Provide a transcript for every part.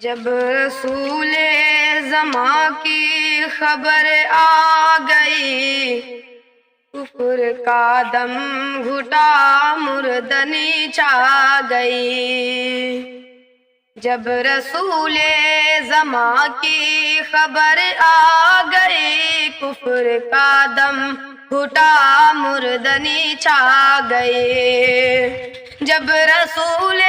جب رسول زماں کی خبر آ گئی، کفر کا دم گھٹا مردنی چھا گئی۔ جب رسول زماں کی خبر آ گئی، کفر کا دم گھٹا مردنی چھا گئی۔ جب رسول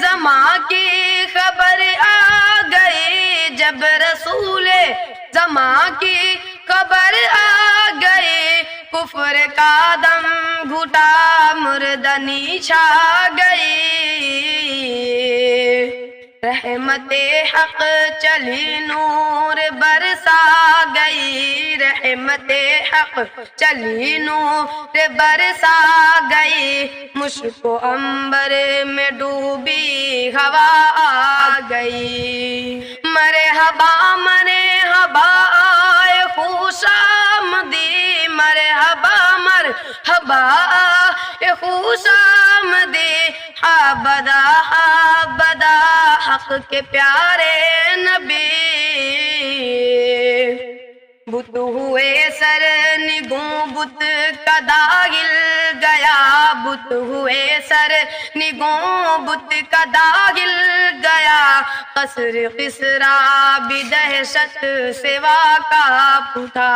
زماں کی خبر آ گئی، جب رسول زماں کی خبر آ گئی، کفر کا دم گھٹا مردنی چھا گئی۔ رحمت حق چلی نور برسا گئی، رحمت حق چلی نور برسا گئی، مشک و عنبر میں ڈوبی ہوا آ گئی۔ مرحبا مرحبا آئے خوش آمدی، مرحبا مرحبا آئے خوش آمدی، حابدا حابدا حق کے پیارے نبی۔ بت ہوئے سر نگوں بت کا داغل گیا، بت ہوئے سر نگوں بت کا داغل گیا، قصر قصرا بھی دہشت سے واقف اٹھا۔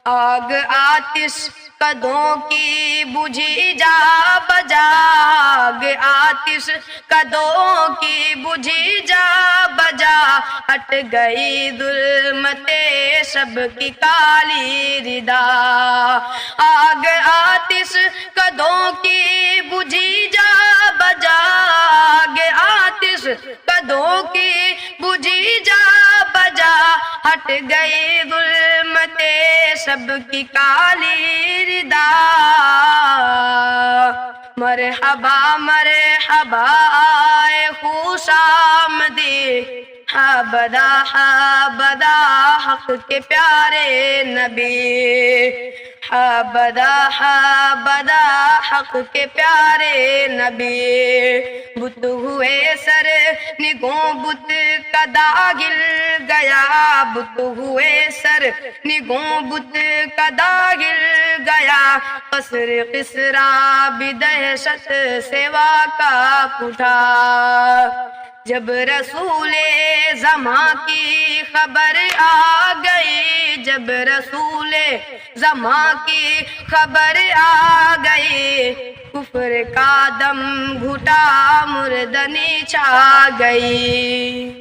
آگ آتش قدوں کی بجھی جا بجا، آگ آتش قدوں کی بجھی جا بجا، ہٹ گئی ظلمت شب کی کالی ردا۔ آگ آتش قدوں کی بجھی جا بجا، آگ آتش قدوں کی بجھی جا بجا، ہٹ گئی ظلمت شب کی کالی ردا۔ مرحبا مرحبا آئے خوش آمدی، حابدا حابدا حق کے پیارے نبی، حابدا حابدا حق کے پیارے نبی۔ بت ہوئے سر نگوں بت کا داغل گیا، بت ہوئے سر نگوں بت کا داغل گیا، قصر قصرا بھی دہشت سے واقف اٹھا۔ جب رسول زماں کی خبر آ گئی، جب رسول زماں کی خبر آ گئی، کفر کا دم گھٹا مردنی چھا گئی۔